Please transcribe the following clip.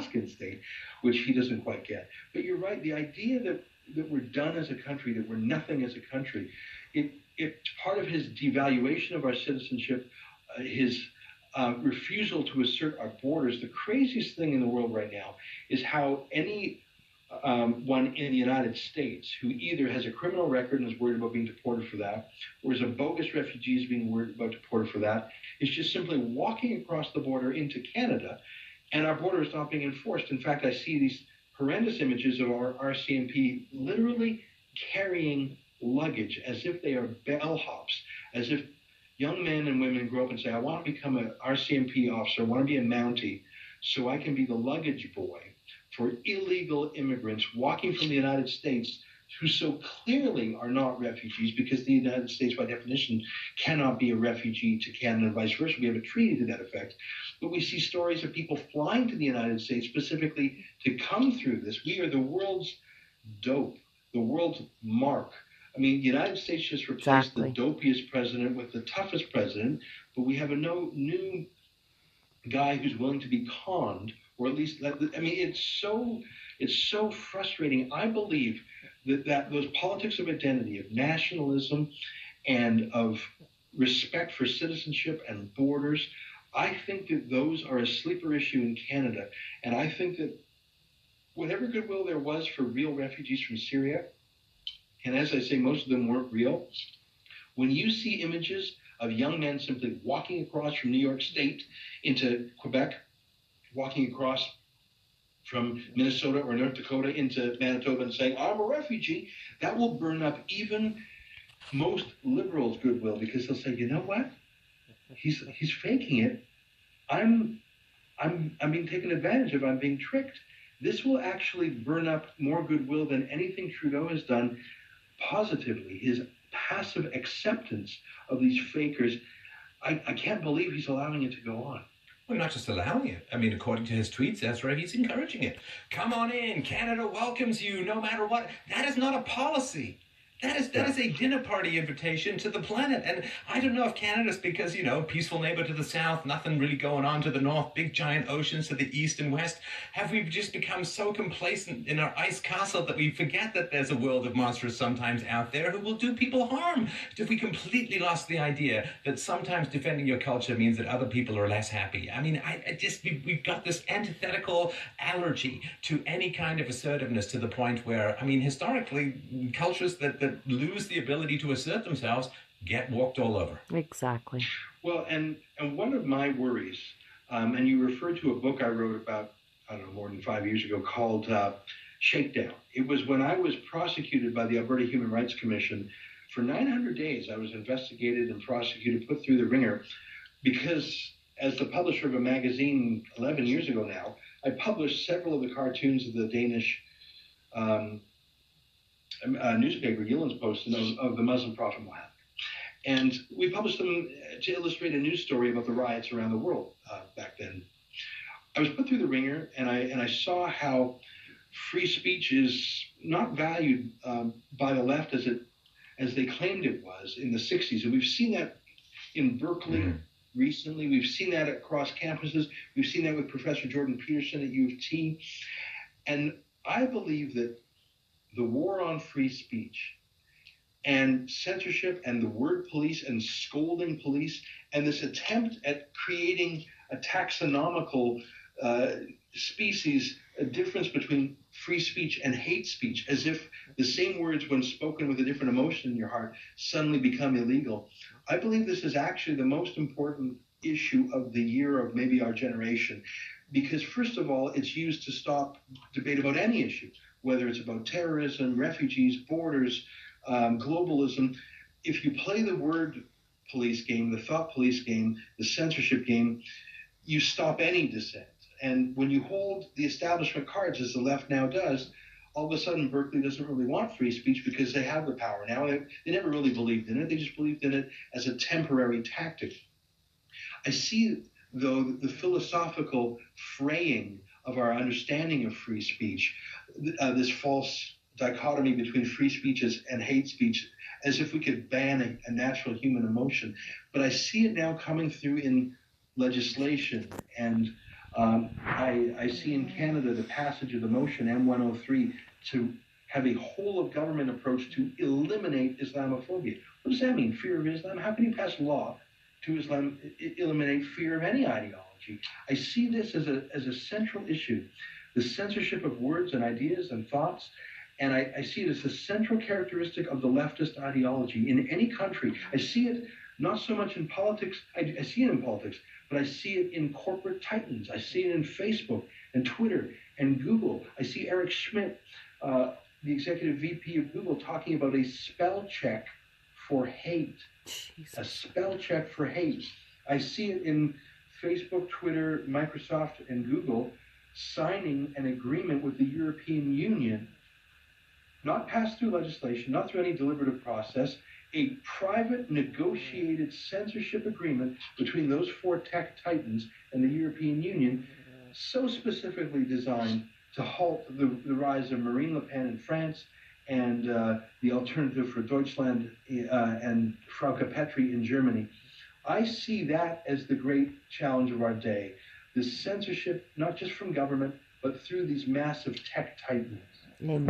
Alaskan state, which he doesn't quite get. But you're right, the idea that we're done as a country, that we're nothing as a country, it's part of his devaluation of our citizenship, his refusal to assert our borders. The craziest thing in the world right now is how any one in the United States who either has a criminal record and is worried about being deported for that, or is a bogus refugee is being worried about deported for that, is just simply walking across the border into Canada, and our border is not being enforced. In fact, I see these horrendous images of our RCMP literally carrying luggage as if they are bellhops, as if young men and women grow up and say, I want to become an RCMP officer, I want to be a Mountie, so I can be the luggage boy for illegal immigrants walking from the United States who so clearly are not refugees, because the United States, by definition, cannot be a refugee to Canada and vice versa. We have a treaty to that effect. But we see stories of people flying to the United States specifically to come through this. We are the world's dope, the world's mark. I mean, the United States just replaced the dopiest president with the toughest president, but we have a new guy who's willing to be conned, or at least, I mean, it's so frustrating. I believe that those politics of identity, of nationalism, and of respect for citizenship and borders, I think that those are a sleeper issue in Canada. And I think that whatever goodwill there was for real refugees from Syria, and as I say, most of them weren't real, when you see images of young men simply walking across from New York State into Quebec, walking across from Minnesota or North Dakota into Manitoba and saying, I'm a refugee, that will burn up even most liberals' goodwill, because they'll say, you know what? He's faking it. I'm being taken advantage of. I'm being tricked. This will actually burn up more goodwill than anything Trudeau has done positively. His passive acceptance of these fakers, I can't believe he's allowing it to go on. Well, not just allowing it. I mean, according to his tweets, that's right, he's encouraging it. Come on in, Canada welcomes you no matter what. That is not a policy. That is a dinner party invitation to the planet. And I don't know if Canada's because, you know, peaceful neighbor to the south, nothing really going on to the north, big giant oceans to the east and west. Have we just become so complacent in our ice castle that we forget that there's a world of monsters sometimes out there who will do people harm? If we completely lost the idea that sometimes defending your culture means that other people are less happy. I mean, we've got this antithetical allergy to any kind of assertiveness, to the point where, I mean, historically, cultures that lose the ability to assert themselves get walked all over. Exactly. Well, and one of my worries, and you referred to a book I wrote about, I don't know, more than 5 years ago, called Shakedown. It was when I was prosecuted by the Alberta Human Rights Commission. For 900 days, I was investigated and prosecuted, put through the ringer, because as the publisher of a magazine 11 years ago now, I published several of the cartoons of the Danish newspaper, Jyllands-Posten, of the Muslim prophet Muhammad. And we published them to illustrate a news story about the riots around the world back then. I was put through the ringer, and I saw how free speech is not valued by the left as they claimed it was in the 60s. And we've seen that in Berkeley recently. We've seen that across campuses. We've seen that with Professor Jordan Peterson at U of T. And I believe that the war on free speech and censorship and the word police and scolding police and this attempt at creating a taxonomical species, a difference between free speech and hate speech, as if the same words, when spoken with a different emotion in your heart, suddenly become illegal. I believe this is actually the most important issue of the year of maybe our generation, because first of all, it's used to stop debate about any issue, whether it's about terrorism, refugees, borders, globalism. If you play the word police game, the thought police game, the censorship game, you stop any dissent. And when you hold the establishment cards, as the left now does, all of a sudden Berkeley doesn't really want free speech because they have the power now. They never really believed in it. They just believed in it as a temporary tactic. I see, though, the philosophical fraying of our understanding of free speech, this false dichotomy between free speech and hate speech, as if we could ban a natural human emotion. But I see it now coming through in legislation and I see in Canada the passage of the motion M103 to have a whole-of-government approach to eliminate Islamophobia. What does that mean, fear of Islam? How can you pass a law to eliminate fear of any ideology? I see this as a central issue, the censorship of words and ideas and thoughts, and I see it as a central characteristic of the leftist ideology in any country. I see it not so much in politics, I see it in politics, but I see it in corporate titans. I see it in Facebook and Twitter and Google. I see Eric Schmidt, the executive VP of Google, talking about a spell check for hate. Jesus. A spell check for hate. I see it in Facebook, Twitter, Microsoft, and Google signing an agreement with the European Union, not passed through legislation, not through any deliberative process, a private negotiated censorship agreement between those four tech titans and the European Union, so specifically designed to halt the rise of Marine Le Pen in France and the Alternative for Deutschland and Frauke Petry in Germany. I see that as the great challenge of our day, the censorship, not just from government, but through these massive tech titans. Well.